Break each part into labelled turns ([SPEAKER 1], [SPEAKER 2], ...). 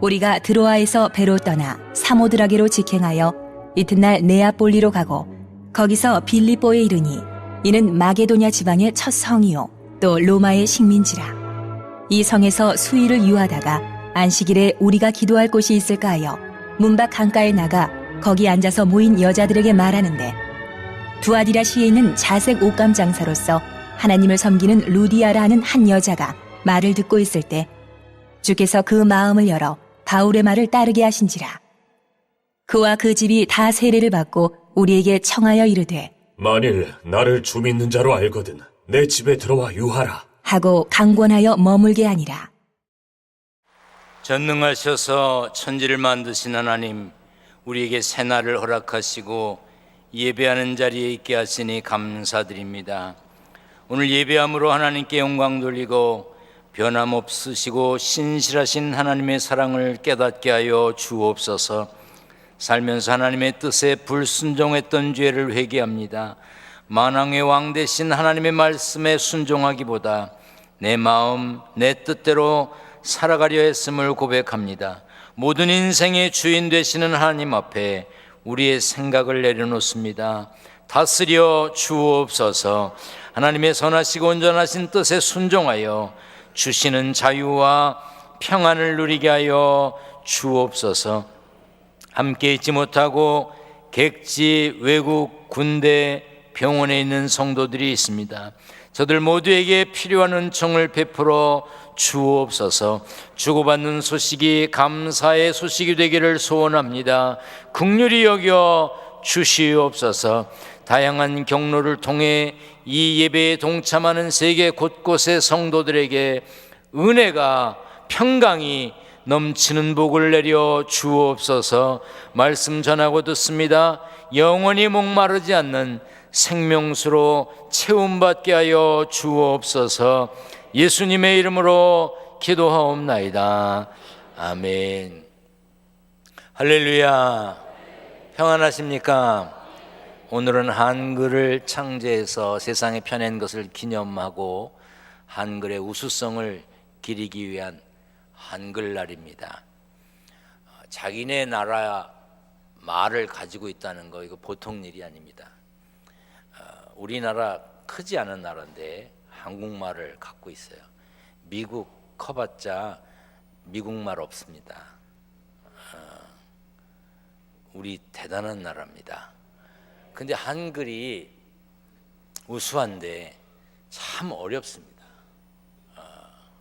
[SPEAKER 1] 우리가 드로아에서 배로 떠나 사모드라게로 직행하여 이튿날 네아폴리로 가고 거기서 빌립보에 이르니 이는 마게도냐 지방의 첫 성이요 또 로마의 식민지라. 이 성에서 수일을 유하다가 안식일에 우리가 기도할 곳이 있을까 하여 문밖 강가에 나가 거기 앉아서 모인 여자들에게 말하는데, 두아디라시에 있는 자색 옷감 장사로서 하나님을 섬기는 루디아라 하는 한 여자가 말을 듣고 있을 때 주께서 그 마음을 열어 바울의 말을 따르게 하신지라. 그와 그 집이 다 세례를 받고 우리에게 청하여 이르되,
[SPEAKER 2] 만일 나를 주 믿는 자로 알거든 내 집에 들어와 유하라
[SPEAKER 1] 하고 강권하여 머물게 하니라.
[SPEAKER 3] 전능하셔서 천지를 만드신 하나님, 우리에게 새날을 허락하시고 예배하는 자리에 있게 하시니 감사드립니다. 오늘 예배함으로 하나님께 영광 돌리고 변함없으시고 신실하신 하나님의 사랑을 깨닫게 하여 주옵소서. 살면서 하나님의 뜻에 불순종했던 죄를 회개합니다. 만왕의 왕 되신 하나님의 말씀에 순종하기보다 내 마음, 내 뜻대로 살아가려 했음을 고백합니다. 모든 인생의 주인 되시는 하나님 앞에 우리의 생각을 내려놓습니다. 다스려 주옵소서. 하나님의 선하시고 온전하신 뜻에 순종하여 주시는 자유와 평안을 누리게 하여 주옵소서. 함께 있지 못하고 객지, 외국, 군대, 병원에 있는 성도들이 있습니다. 저들 모두에게 필요한 은총을 베풀어 주옵소서. 주고받는 소식이 감사의 소식이 되기를 소원합니다. 긍휼히 여겨 주시옵소서. 다양한 경로를 통해 이 예배에 동참하는 세계 곳곳의 성도들에게 은혜가, 평강이 넘치는 복을 내려 주옵소서. 말씀 전하고 듣습니다. 영원히 목마르지 않는 생명수로 채움받게 하여 주옵소서. 예수님의 이름으로 기도하옵나이다. 아멘. 할렐루야. 평안하십니까? 오늘은 한글을 창제해서 세상에 펴낸 것을 기념하고 한글의 우수성을 기리기 위한 한글날입니다. 자기네 나라 말을 가지고 있다는 거, 이거 보통 일이 아닙니다. 우리나라 크지 않은 나라인데 한국말을 갖고 있어요. 미국 커봤자 미국말 없습니다. 우리 대단한 나라입니다. 근데 한글이 우수한데 참 어렵습니다.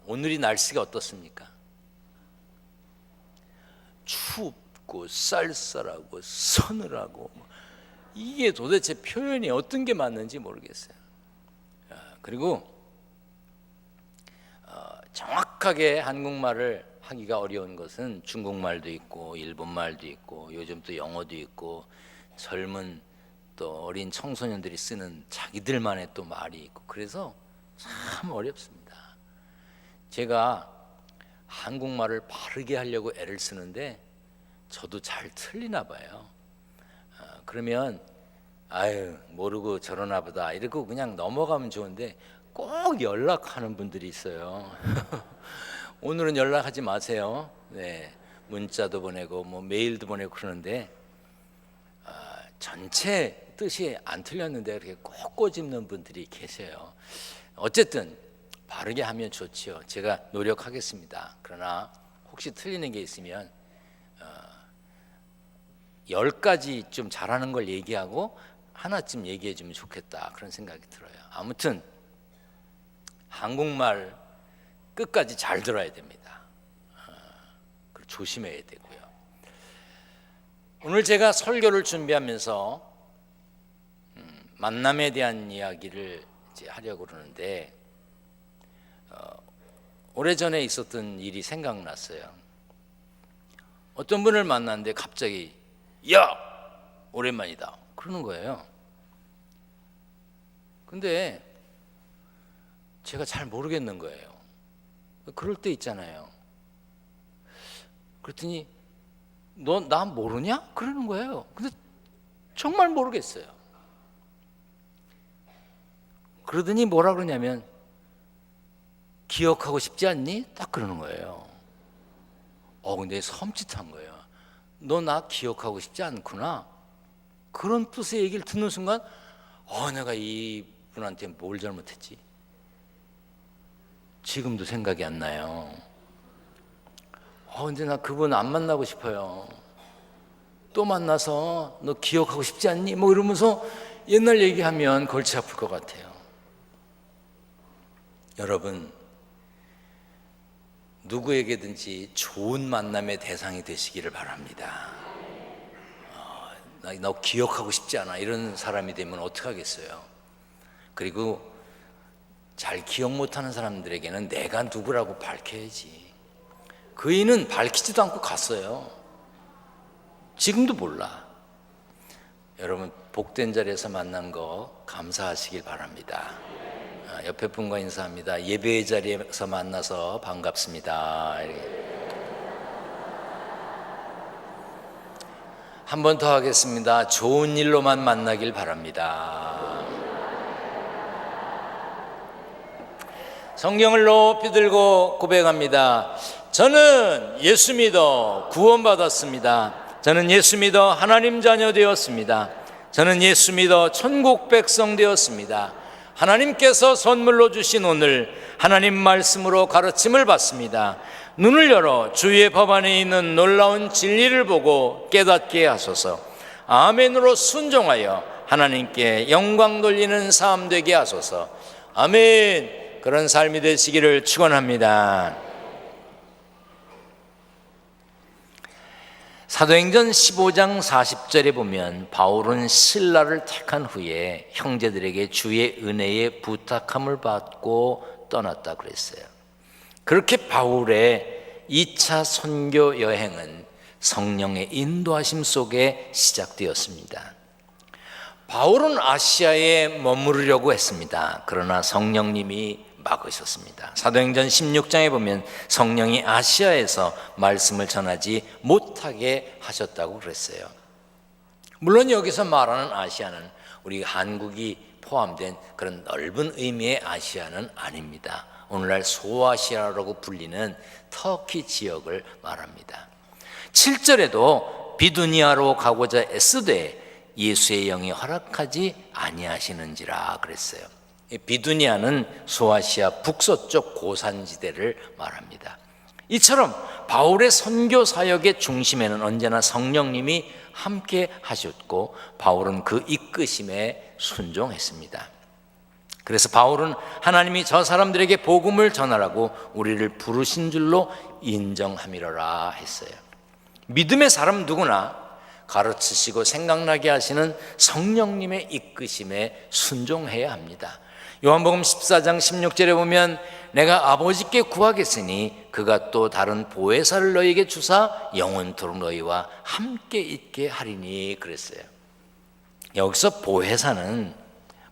[SPEAKER 3] 오늘이 날씨가 어떻습니까? 춥고 쌀쌀하고 서늘하고, 이게 도대체 표현이 어떤 게 맞는지 모르겠어요. 그리고 정확하게 한국말을 하기가 어려운 것은 중국말도 있고 일본말도 있고 요즘 또 영어도 있고 젊은 또 어린 청소년들이 쓰는 자기들만의 또 말이 있고, 그래서 참 어렵습니다. 제가 한국말을 바르게 하려고 애를 쓰는데 저도 잘 틀리나 봐요. 그러면 아유 모르고 저러나 보다 이러고 그냥 넘어가면 좋은데 꼭 연락하는 분들이 있어요. 오늘은 연락하지 마세요. 네, 문자도 보내고 뭐 메일도 보내고 그러는데 전체 뜻이 안 틀렸는데 그렇게 꼭 꼬집는 분들이 계세요. 어쨌든 바르게 하면 좋지요. 제가 노력하겠습니다. 그러나 혹시 틀리는 게 있으면 10가지 좀 잘하는 걸 얘기하고 하나쯤 얘기해 주면 좋겠다, 그런 생각이 들어요. 아무튼 한국말 끝까지 잘 들어야 됩니다. 그리고 조심해야 되고요. 오늘 제가 설교를 준비하면서 만남에 대한 이야기를 이제 하려고 그러는데 오래전에 있었던 일이 생각났어요. 어떤 분을 만났는데 갑자기 야! 오랜만이다 그러는 거예요. 근데 제가 잘 모르겠는 거예요. 그럴 때 있잖아요. 그랬더니 너 나 모르냐? 그러는 거예요. 근데 정말 모르겠어요. 그러더니 뭐라 그러냐면 기억하고 싶지 않니? 딱 그러는 거예요. 근데 섬찟한 거예요. 너 나 기억하고 싶지 않구나. 그런 뜻의 얘기를 듣는 순간 내가 이분한테 뭘 잘못했지? 지금도 생각이 안 나요. 근데 나 그분 안 만나고 싶어요. 또 만나서 너 기억하고 싶지 않니? 뭐 이러면서 옛날 얘기하면 골치 아플 것 같아요. 여러분, 누구에게든지 좋은 만남의 대상이 되시기를 바랍니다. 너 기억하고 싶지 않아 이런 사람이 되면 어떡하겠어요. 그리고 잘 기억 못하는 사람들에게는 내가 누구라고 밝혀야지. 그이는 밝히지도 않고 갔어요. 지금도 몰라. 여러분, 복된 자리에서 만난 거 감사하시길 바랍니다. 옆에 분과 인사합니다. 예배의 자리에서 만나서 반갑습니다. 한 번 더 하겠습니다. 좋은 일로만 만나길 바랍니다. 성경을 높이 들고 고백합니다. 저는 예수 믿어 구원받았습니다. 저는 예수 믿어 하나님 자녀 되었습니다. 저는 예수 믿어 천국 백성 되었습니다. 하나님께서 선물로 주신 오늘 하나님 말씀으로 가르침을 받습니다. 눈을 열어 주의 법 안에 있는 놀라운 진리를 보고 깨닫게 하소서. 아멘으로 순종하여 하나님께 영광 돌리는 삶 되게 하소서. 아멘. 그런 삶이 되시기를 축원합니다. 사도행전 15장 40절에 보면 바울은 실라를 택한 후에 형제들에게 주의 은혜에 부탁함을 받고 떠났다 그랬어요. 그렇게 바울의 2차 선교 여행은 성령의 인도하심 속에 시작되었습니다. 바울은 아시아에 머무르려고 했습니다. 그러나 성령님이 막으셨습니다. 사도행전 16장에 보면 성령이 아시아에서 말씀을 전하지 못하게 하셨다고 그랬어요. 물론 여기서 말하는 아시아는 우리 한국이 포함된 그런 넓은 의미의 아시아는 아닙니다. 오늘날 소아시아라고 불리는 터키 지역을 말합니다. 7절에도 비두니아로 가고자 애쓰되 예수의 영이 허락하지 아니하시는지라 그랬어요. 비두니아는 소아시아 북서쪽 고산지대를 말합니다. 이처럼 바울의 선교 사역의 중심에는 언제나 성령님이 함께 하셨고 바울은 그 이끄심에 순종했습니다. 그래서 바울은 하나님이 저 사람들에게 복음을 전하라고 우리를 부르신 줄로 인정함이로라 했어요. 믿음의 사람 누구나 가르치시고 생각나게 하시는 성령님의 이끄심에 순종해야 합니다. 요한복음 14장 16절에 보면 내가 아버지께 구하겠으니 그가 또 다른 보혜사를 너희에게 주사 영원토록 너희와 함께 있게 하리니 그랬어요. 여기서 보혜사는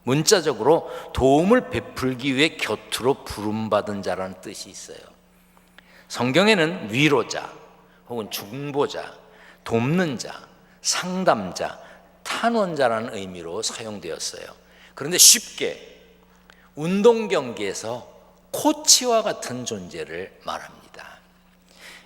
[SPEAKER 3] 문자적으로 도움을 베풀기 위해 곁으로 부름받은 자라는 뜻이 있어요. 성경에는 위로자 혹은 중보자, 돕는 자, 상담자, 탄원자라는 의미로 사용되었어요. 그런데 쉽게 운동 경기에서 코치와 같은 존재를 말합니다.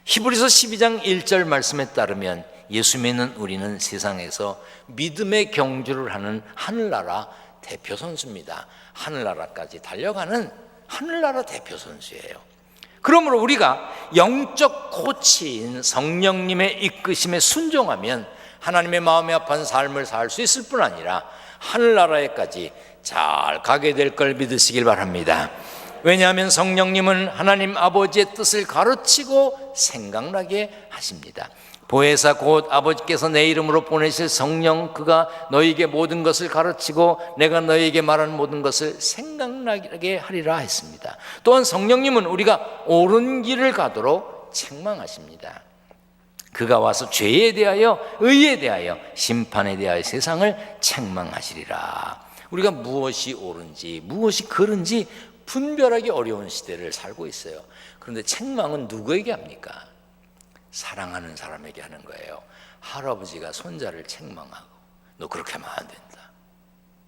[SPEAKER 3] 히브리서 12장 1절 말씀에 따르면 예수 믿는 우리는 세상에서 믿음의 경주를 하는 하늘나라 대표 선수입니다. 하늘나라까지 달려가는 하늘나라 대표 선수예요. 그러므로 우리가 영적 코치인 성령님의 이끄심에 순종하면 하나님의 마음에 합한 삶을 살 수 있을 뿐 아니라 하늘나라에까지 잘 가게 될 걸 믿으시길 바랍니다. 왜냐하면 성령님은 하나님 아버지의 뜻을 가르치고 생각나게 하십니다. 보혜사 곧 아버지께서 내 이름으로 보내실 성령, 그가 너희에게 모든 것을 가르치고 내가 너희에게 말하는 모든 것을 생각나게 하리라 했습니다. 또한 성령님은 우리가 옳은 길을 가도록 책망하십니다. 그가 와서 죄에 대하여 의에 대하여 심판에 대하여 세상을 책망하시리라. 우리가 무엇이 옳은지 무엇이 그른지 분별하기 어려운 시대를 살고 있어요. 그런데 책망은 누구에게 합니까? 사랑하는 사람에게 하는 거예요. 할아버지가 손자를 책망하고 너 그렇게 하면 안 된다.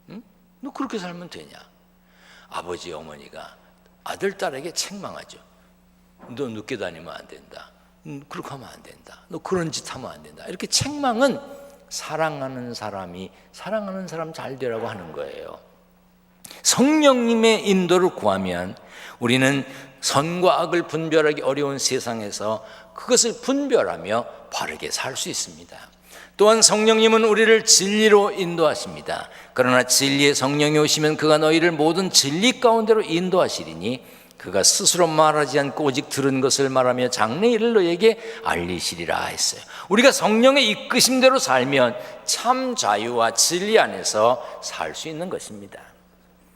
[SPEAKER 3] 응? 너 그렇게 살면 되냐? 아버지 어머니가 아들 딸에게 책망하죠. 너 늦게 다니면 안 된다. 그렇게 하면 안 된다. 너 그런 짓 하면 안 된다. 이렇게 책망은 사랑하는 사람이 사랑하는 사람 잘 되라고 하는 거예요. 성령님의 인도를 구하면 우리는 선과 악을 분별하기 어려운 세상에서 그것을 분별하며 바르게 살 수 있습니다. 또한 성령님은 우리를 진리로 인도하십니다. 그러나 진리의 성령이 오시면 그가 너희를 모든 진리 가운데로 인도하시리니 그가 스스로 말하지 않고 오직 들은 것을 말하며 장래일을 너희에게 알리시리라 했어요. 우리가 성령의 이끄심대로 살면 참 자유와 진리 안에서 살 수 있는 것입니다.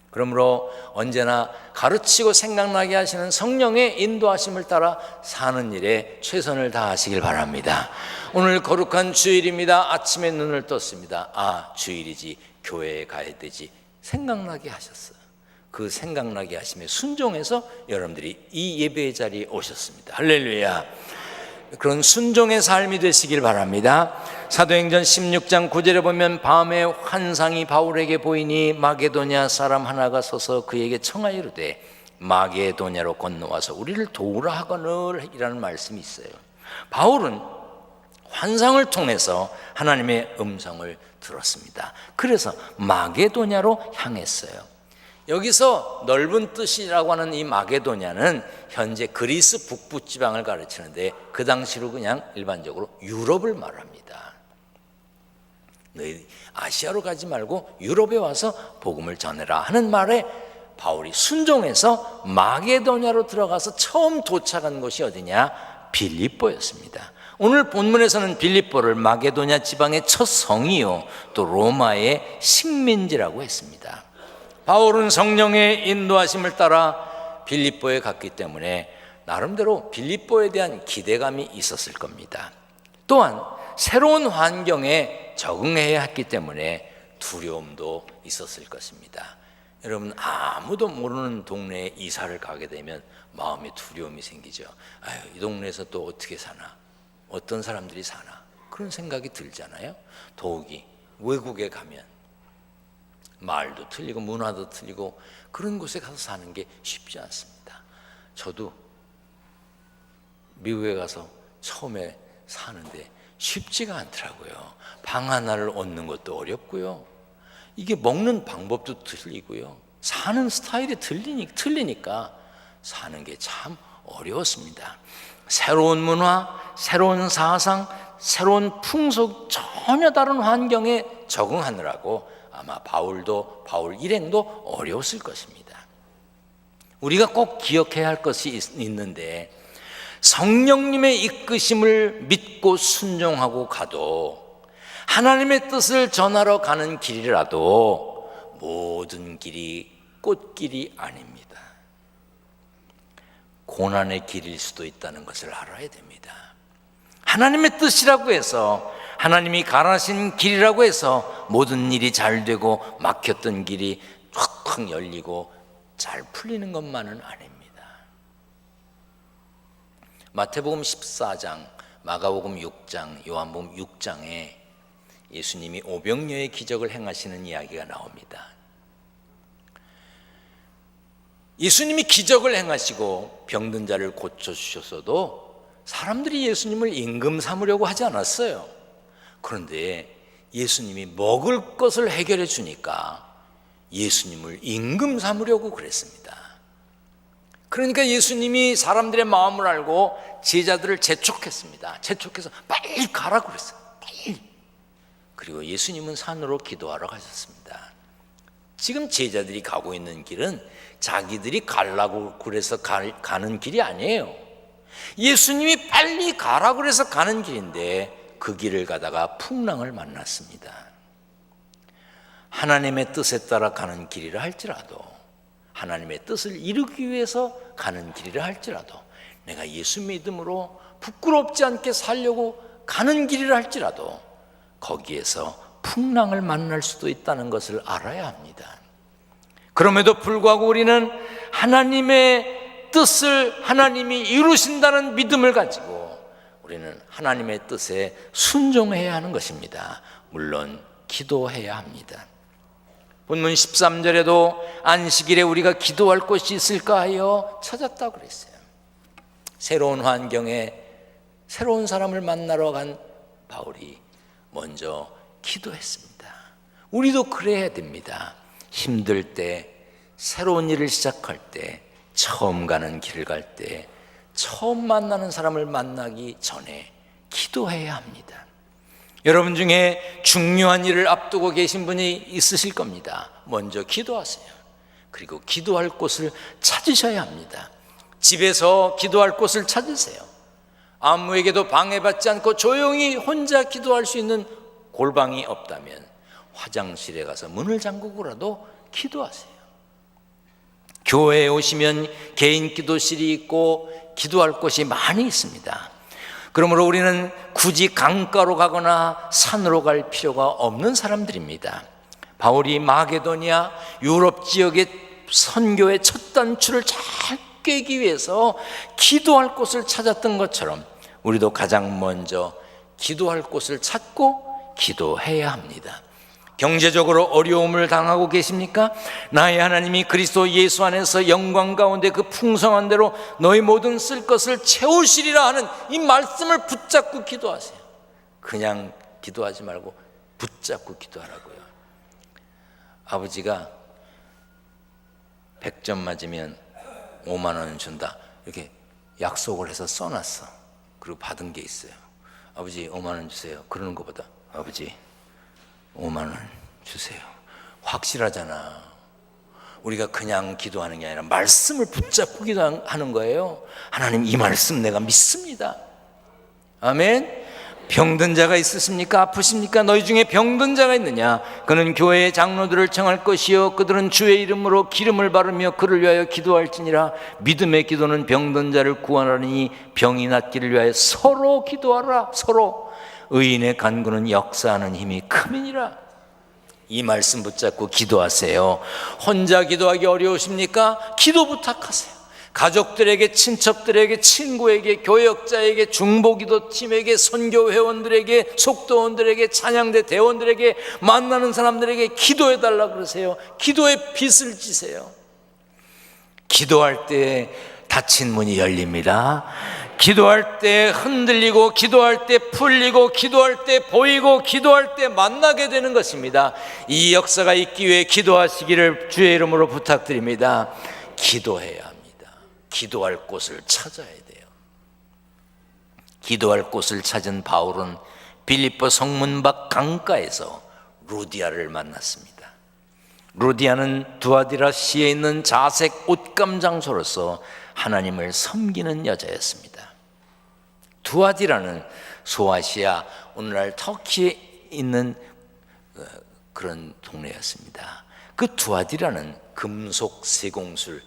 [SPEAKER 3] 그러므로 언제나 가르치고 생각나게 하시는 성령의 인도하심을 따라 사는 일에 최선을 다하시길 바랍니다. 오늘 거룩한 주일입니다. 아침에 눈을 떴습니다. 아, 주일이지, 교회에 가야 되지 생각나게 하셨어요. 그 생각나게 하심에 순종해서 여러분들이 이 예배의 자리에 오셨습니다. 할렐루야. 그런 순종의 삶이 되시길 바랍니다. 사도행전 16장 9절에 보면 밤에 환상이 바울에게 보이니 마게도냐 사람 하나가 서서 그에게 청하여 이르되 마게도냐로 건너와서 우리를 도우라 하거늘 이라는 말씀이 있어요. 바울은 환상을 통해서 하나님의 음성을 들었습니다. 그래서 마게도냐로 향했어요. 여기서 넓은 뜻이라고 하는 이 마게도냐는 현재 그리스 북부 지방을 가르치는데 그 당시로 그냥 일반적으로 유럽을 말합니다. 너희 아시아로 가지 말고 유럽에 와서 복음을 전해라 하는 말에 바울이 순종해서 마게도냐로 들어가서 처음 도착한 곳이 어디냐? 빌립보였습니다. 오늘 본문에서는 빌립보를 마게도냐 지방의 첫 성이요 또 로마의 식민지라고 했습니다. 바울은 성령의 인도하심을 따라 빌립보에 갔기 때문에 나름대로 빌립보에 대한 기대감이 있었을 겁니다. 또한 새로운 환경에 적응해야 했기 때문에 두려움도 있었을 것입니다. 여러분, 아무도 모르는 동네에 이사를 가게 되면 마음에 두려움이 생기죠. 아유, 이 동네에서 또 어떻게 사나? 어떤 사람들이 사나? 그런 생각이 들잖아요. 더욱이 외국에 가면 말도 틀리고 문화도 틀리고 그런 곳에 가서 사는 게 쉽지 않습니다. 저도 미국에 가서 처음에 사는데 쉽지가 않더라고요. 방 하나를 얻는 것도 어렵고요. 이게 먹는 방법도 틀리고요. 사는 스타일이 틀리니까 사는 게 참 어려웠습니다. 새로운 문화, 새로운 사상, 새로운 풍속, 전혀 다른 환경에 적응하느라고 아마 바울 일행도 어려웠을 것입니다. 우리가 꼭 기억해야 할 것이 있는데 성령님의 이끄심을 믿고 순종하고 가도 하나님의 뜻을 전하러 가는 길이라도 모든 길이 꽃길이 아닙니다. 고난의 길일 수도 있다는 것을 알아야 됩니다. 하나님의 뜻이라고 해서 하나님이 가라신 길이라고 해서 모든 일이 잘 되고 막혔던 길이 확확 열리고 잘 풀리는 것만은 아닙니다. 마태복음 14장, 마가복음 6장, 요한복음 6장에 예수님이 오병이어의 기적을 행하시는 이야기가 나옵니다. 예수님이 기적을 행하시고 병든 자를 고쳐주셨어도 사람들이 예수님을 임금 삼으려고 하지 않았어요. 그런데 예수님이 먹을 것을 해결해 주니까 예수님을 임금 삼으려고 그랬습니다. 그러니까 예수님이 사람들의 마음을 알고 제자들을 재촉했습니다. 재촉해서 빨리 가라고 그랬어요. 빨리. 그리고 예수님은 산으로 기도하러 가셨습니다. 지금 제자들이 가고 있는 길은 자기들이 가려고 그래서 가는 길이 아니에요. 예수님이 빨리 가라고 그래서 가는 길인데 그 길을 가다가 풍랑을 만났습니다. 하나님의 뜻에 따라 가는 길이라 할지라도, 하나님의 뜻을 이루기 위해서 가는 길이라 할지라도, 내가 예수 믿음으로 부끄럽지 않게 살려고 가는 길이라 할지라도 거기에서 풍랑을 만날 수도 있다는 것을 알아야 합니다. 그럼에도 불구하고 우리는 하나님의 뜻을 하나님이 이루신다는 믿음을 가지고 우리는 하나님의 뜻에 순종해야 하는 것입니다. 물론 기도해야 합니다. 본문 13절에도 안식일에 우리가 기도할 곳이 있을까 하여 찾았다고 그랬어요. 새로운 환경에 새로운 사람을 만나러 간 바울이 먼저 기도했습니다. 우리도 그래야 됩니다. 힘들 때, 새로운 일을 시작할 때, 처음 가는 길을 갈 때, 처음 만나는 사람을 만나기 전에 기도해야 합니다. 여러분 중에 중요한 일을 앞두고 계신 분이 있으실 겁니다. 먼저 기도하세요. 그리고 기도할 곳을 찾으셔야 합니다. 집에서 기도할 곳을 찾으세요. 아무에게도 방해받지 않고 조용히 혼자 기도할 수 있는 골방이 없다면 화장실에 가서 문을 잠그고라도 기도하세요. 교회에 오시면 개인 기도실이 있고 기도할 곳이 많이 있습니다. 그러므로 우리는 굳이 강가로 가거나 산으로 갈 필요가 없는 사람들입니다. 바울이 마게도니아 유럽 지역의 선교의 첫 단추를 잘 꿰기 위해서 기도할 곳을 찾았던 것처럼 우리도 가장 먼저 기도할 곳을 찾고 기도해야 합니다. 경제적으로 어려움을 당하고 계십니까? 나의 하나님이 그리스도 예수 안에서 영광 가운데 그 풍성한 대로 너희 모든 쓸 것을 채우시리라 하는 이 말씀을 붙잡고 기도하세요. 그냥 기도하지 말고 붙잡고 기도하라고요. 아버지가 100점 맞으면 5만 원 준다, 이렇게 약속을 해서 써놨어. 그리고 받은 게 있어요. 아버지 5만 원 주세요. 그러는 것보다 아버지 5만 원 주세요. 확실하잖아. 우리가 그냥 기도하는 게 아니라 말씀을 붙잡고 기도하는 거예요. 하나님, 이 말씀 내가 믿습니다. 아멘. 병든 자가 있으십니까? 아프십니까? 너희 중에 병든 자가 있느냐? 그는 교회의 장로들을 청할 것이요 그들은 주의 이름으로 기름을 바르며 그를 위하여 기도할지니라. 믿음의 기도는 병든 자를 구원하니 병이 낫기를 위하여 서로 기도하라. 서로. 의인의 간구는 역사하는 힘이 큼이니라. 이 말씀 붙잡고 기도하세요. 혼자 기도하기 어려우십니까? 기도 부탁하세요. 가족들에게, 친척들에게, 친구에게, 교역자에게, 중보기도팀에게, 선교회원들에게, 속도원들에게, 찬양대 대원들에게, 만나는 사람들에게 기도해달라 그러세요. 기도의 빚을 지세요. 기도할 때 닫힌 문이 열립니다. 기도할 때 흔들리고, 기도할 때 풀리고, 기도할 때 보이고, 기도할 때 만나게 되는 것입니다. 이 역사가 있기 위해 기도하시기를 주의 이름으로 부탁드립니다. 기도해야 합니다. 기도할 곳을 찾아야 돼요. 기도할 곳을 찾은 바울은 빌립보 성문 밖 강가에서 루디아를 만났습니다. 루디아는 두아디라 시에 있는 자색 옷감 장소로서 하나님을 섬기는 여자였습니다. 두아디라는 소아시아, 오늘날 터키에 있는 그런 동네였습니다. 그 두아디라는 금속 세공술,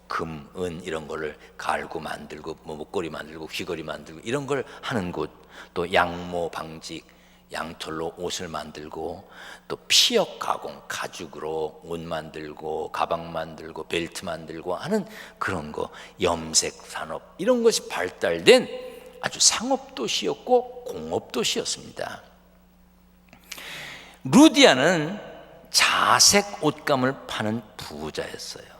[SPEAKER 3] 금, 은 이런 거를 갈고 만들고, 목걸이 만들고, 귀걸이 만들고 이런 걸 하는 곳, 또 양모 방직, 양털로 옷을 만들고, 또 피역 가공, 가죽으로 옷 만들고, 가방 만들고, 벨트 만들고 하는 그런 거, 염색 산업 이런 것이 발달된 아주 상업도시였고 공업도시였습니다. 루디아는 자색 옷감을 파는 부자였어요.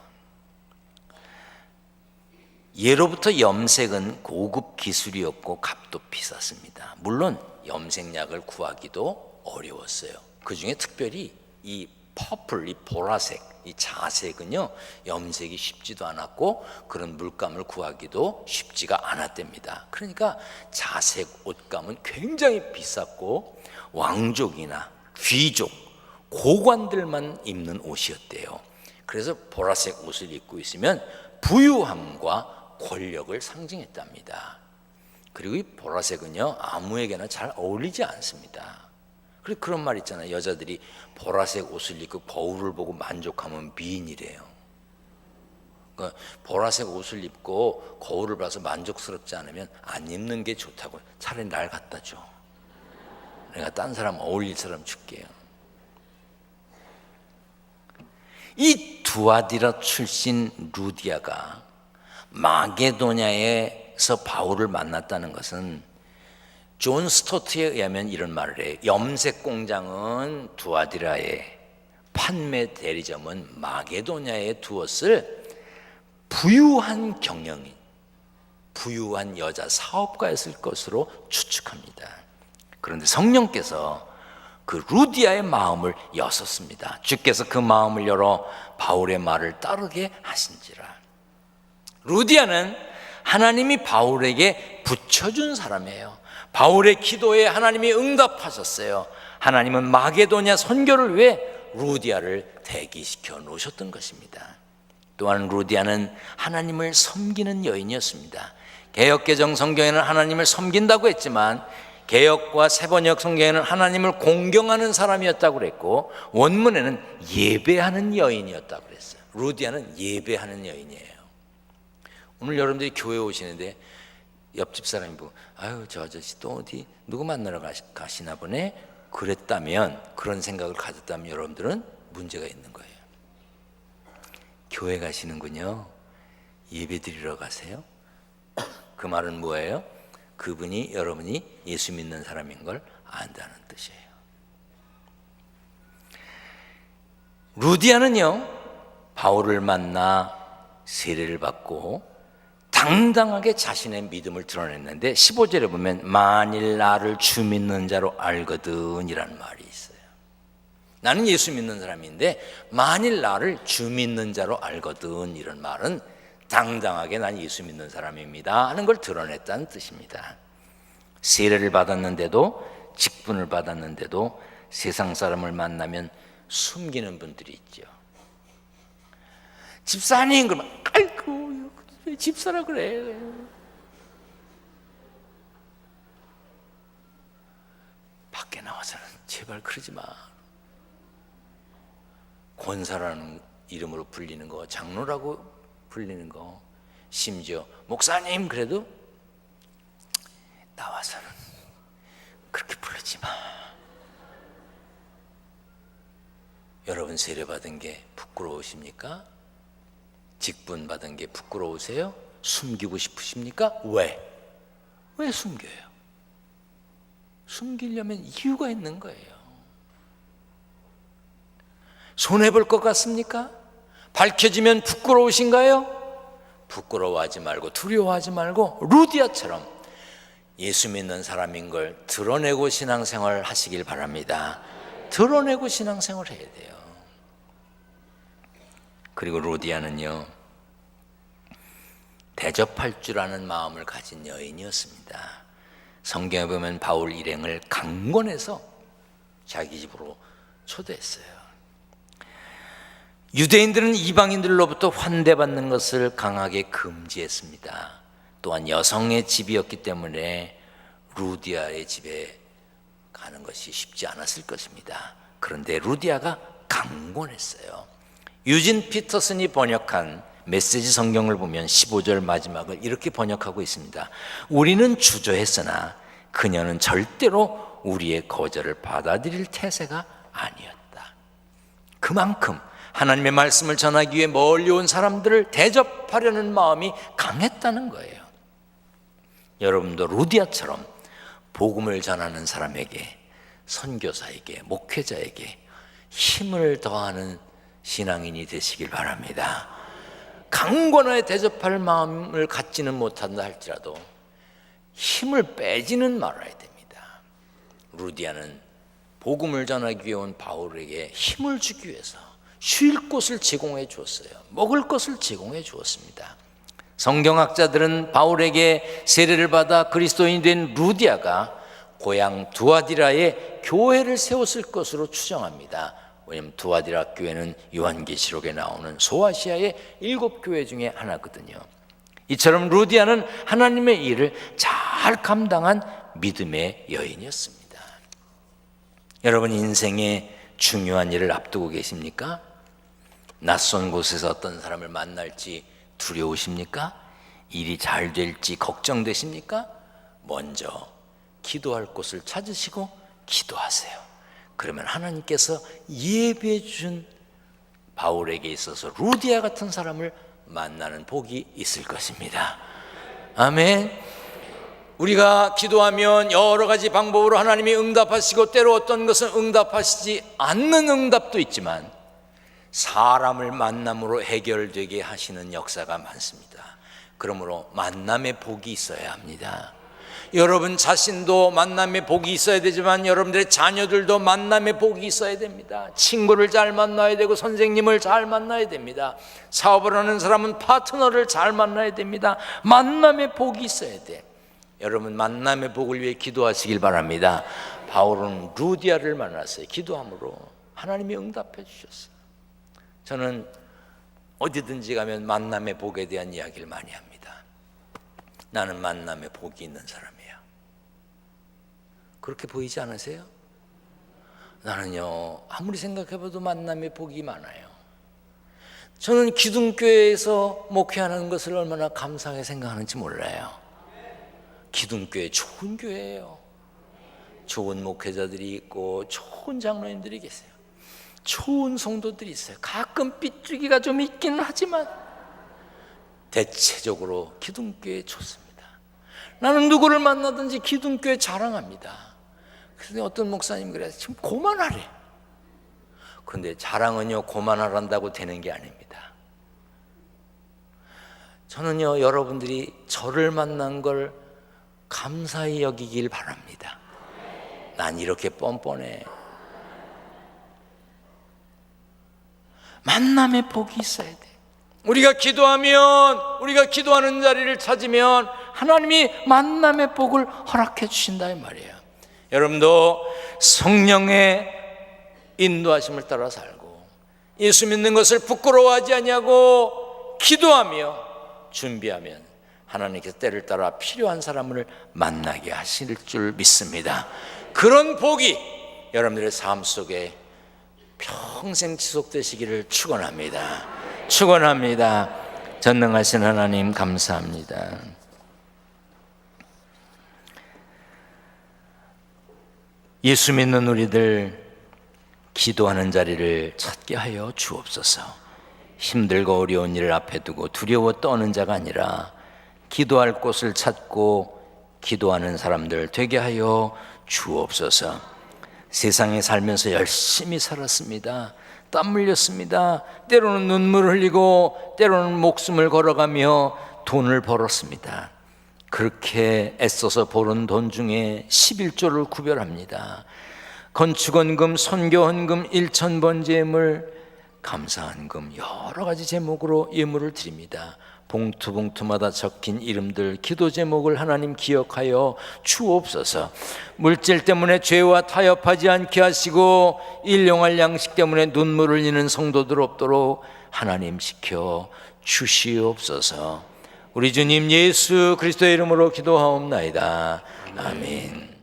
[SPEAKER 3] 예로부터 염색은 고급 기술이었고 값도 비쌌습니다. 물론 염색약을 구하기도 어려웠어요. 그 중에 특별히 이 퍼플, 이 보라색, 이 자색은요 염색이 쉽지도 않았고 그런 물감을 구하기도 쉽지가 않았답니다. 그러니까 자색 옷감은 굉장히 비쌌고 왕족이나 귀족, 고관들만 입는 옷이었대요. 그래서 보라색 옷을 입고 있으면 부유함과 권력을 상징했답니다. 그리고 이 보라색은요 아무에게나 잘 어울리지 않습니다. 그리고 그런 말 있잖아요. 여자들이 보라색 옷을 입고 거울을 보고 만족하면 미인이래요. 그러니까 보라색 옷을 입고 거울을 봐서 만족스럽지 않으면 안 입는 게 좋다고. 차라리 날 갖다 줘. 내가 딴 사람 어울릴 사람 줄게요. 이 두아디라 출신 루디아가 마게도냐에서 바울을 만났다는 것은 존 스토트에 의하면 이런 말을 해요. 염색 공장은 두아디라에, 판매 대리점은 마게도냐에 두었을 부유한 경영인, 부유한 여자 사업가였을 것으로 추측합니다. 그런데 성령께서 그 루디아의 마음을 여셨습니다. 주께서 그 마음을 열어 바울의 말을 따르게 하신지라. 루디아는 하나님이 바울에게 붙여준 사람이에요. 바울의 기도에 하나님이 응답하셨어요. 하나님은 마게도냐 선교를 위해 루디아를 대기시켜 놓으셨던 것입니다. 또한 루디아는 하나님을 섬기는 여인이었습니다. 개역개정 성경에는 하나님을 섬긴다고 했지만 개역과 새번역 성경에는 하나님을 공경하는 사람이었다고 그랬고 원문에는 예배하는 여인이었다고 그랬어요. 루디아는 예배하는 여인이에요. 오늘 여러분들이 교회 오시는데 옆집 사람이 보고 아유 저 아저씨 또 어디 누구 만나러 가시나 보네 그랬다면, 그런 생각을 가졌다면 여러분들은 문제가 있는 거예요. 교회 가시는군요. 예배 드리러 가세요. 그 말은 뭐예요? 그분이 여러분이 예수 믿는 사람인 걸 안다는 뜻이에요. 루디아는요 바울을 만나 세례를 받고 당당하게 자신의 믿음을 드러냈는데 15절에 보면 만일 나를 주 믿는 자로 알거든 이라는 말이 있어요. 나는 예수 믿는 사람인데 만일 나를 주 믿는 자로 알거든 이런 말은 당당하게 난 예수 믿는 사람입니다 하는 걸 드러냈다는 뜻입니다. 세례를 받았는데도 직분을 받았는데도 세상 사람을 만나면 숨기는 분들이 있죠. 집사님 그러면 아이고 왜 집사라 그래. 밖에 나와서는 제발 그러지 마. 권사라는 이름으로 불리는 거, 장로라고 불리는 거, 심지어 목사님 그래도 나와서는 그렇게 부르지 마. 여러분 세례 받은 게 부끄러우십니까? 직분 받은 게 부끄러우세요? 숨기고 싶으십니까? 왜 숨겨요? 숨기려면 이유가 있는 거예요. 손해볼 것 같습니까? 밝혀지면 부끄러우신가요? 부끄러워하지 말고 두려워하지 말고 루디아처럼 예수 믿는 사람인 걸 드러내고 신앙생활 하시길 바랍니다. 드러내고 신앙생활 해야 돼요. 그리고 루디아는요 대접할 줄 아는 마음을 가진 여인이었습니다. 성경에 보면 바울 일행을 강권해서 자기 집으로 초대했어요. 유대인들은 이방인들로부터 환대받는 것을 강하게 금지했습니다. 또한 여성의 집이었기 때문에 루디아의 집에 가는 것이 쉽지 않았을 것입니다. 그런데 루디아가 강권했어요. 유진 피터슨이 번역한 메시지 성경을 보면 15절 마지막을 이렇게 번역하고 있습니다. 우리는 주저했으나 그녀는 절대로 우리의 거절을 받아들일 태세가 아니었다. 그만큼 하나님의 말씀을 전하기 위해 멀리 온 사람들을 대접하려는 마음이 강했다는 거예요. 여러분도 루디아처럼 복음을 전하는 사람에게, 선교사에게, 목회자에게 힘을 더하는 신앙인이 되시길 바랍니다. 강권하게 대접할 마음을 갖지는 못한다 할지라도 힘을 빼지는 말아야 됩니다. 루디아는 복음을 전하기 위해 온 바울에게 힘을 주기 위해서 쉴 곳을 제공해 주었어요. 먹을 것을 제공해 주었습니다. 성경학자들은 바울에게 세례를 받아 그리스도인이 된 루디아가 고향 두아디라에 교회를 세웠을 것으로 추정합니다. 왜냐하면 두아디라 교회는 요한계시록에 나오는 소아시아의 7교회 중에 하나거든요. 이처럼 루디아는 하나님의 일을 잘 감당한 믿음의 여인이었습니다. 여러분 인생에 중요한 일을 앞두고 계십니까? 낯선 곳에서 어떤 사람을 만날지 두려우십니까? 일이 잘 될지 걱정되십니까? 먼저 기도할 곳을 찾으시고 기도하세요. 그러면 하나님께서 예비해 주신 바울에게 있어서 루디아 같은 사람을 만나는 복이 있을 것입니다. 아멘. 우리가 기도하면 여러 가지 방법으로 하나님이 응답하시고 때로 어떤 것은 응답하시지 않는 응답도 있지만 사람을 만남으로 해결되게 하시는 역사가 많습니다. 그러므로 만남의 복이 있어야 합니다. 여러분 자신도 만남의 복이 있어야 되지만 여러분들의 자녀들도 만남의 복이 있어야 됩니다. 친구를 잘 만나야 되고 선생님을 잘 만나야 됩니다. 사업을 하는 사람은 파트너를 잘 만나야 됩니다. 만남의 복이 있어야 돼. 여러분 만남의 복을 위해 기도하시길 바랍니다. 바울은 루디아를 만났어요. 기도함으로 하나님이 응답해 주셨어요. 저는 어디든지 가면 만남의 복에 대한 이야기를 많이 합니다. 나는 만남의 복이 있는 사람이에요. 그렇게 보이지 않으세요? 나는요 아무리 생각해봐도 만남의 복이 많아요. 저는 기둥교회에서 목회하는 것을 얼마나 감사하게 생각하는지 몰라요. 기둥교회 좋은 교회예요. 좋은 목회자들이 있고 좋은 장로님들이 계세요. 좋은 성도들이 있어요. 가끔 삐뚤기가 좀 있기는 하지만 대체적으로 기둥교회 좋습니다. 나는 누구를 만나든지 기둥교회 자랑합니다. 그래서 어떤 목사님 그래요. 지금 고만하래. 그런데 자랑은요 고만하란다고 되는 게 아닙니다. 저는요 여러분들이 저를 만난 걸 감사히 여기길 바랍니다. 난 이렇게 뻔뻔해. 만남의 복이 있어야 돼. 우리가 기도하는 자리를 찾으면 하나님이 만남의 복을 허락해 주신다 이 말이에요. 여러분도 성령의 인도하심을 따라 살고 예수 믿는 것을 부끄러워하지 아니하고 기도하며 준비하면 하나님께서 때를 따라 필요한 사람을 만나게 하실 줄 믿습니다. 그런 복이 여러분들의 삶 속에 평생 지속되시기를 축원합니다. 축원합니다. 전능하신 하나님 감사합니다. 예수 믿는 우리들 기도하는 자리를 찾게 하여 주옵소서. 힘들고 어려운 일을 앞에 두고 두려워 떠는 자가 아니라 기도할 곳을 찾고 기도하는 사람들 되게 하여 주옵소서. 세상에 살면서 열심히 살았습니다. 땀 흘렸습니다. 때로는 눈물 흘리고 때로는 목숨을 걸어가며 돈을 벌었습니다. 그렇게 애써서 벌은 돈 중에 11조를 구별합니다. 건축원금, 선교헌금, 일천번제물, 감사헌금 여러 가지 제목으로 예물을 드립니다. 봉투봉투마다 적힌 이름들, 기도 제목을 하나님 기억하여 주옵소서. 물질 때문에 죄와 타협하지 않게 하시고 일용할 양식 때문에 눈물을 흘리는 성도들 없도록 하나님 지켜 주시옵소서. 우리 주님 예수 그리스도의 이름으로 기도하옵나이다. 아멘.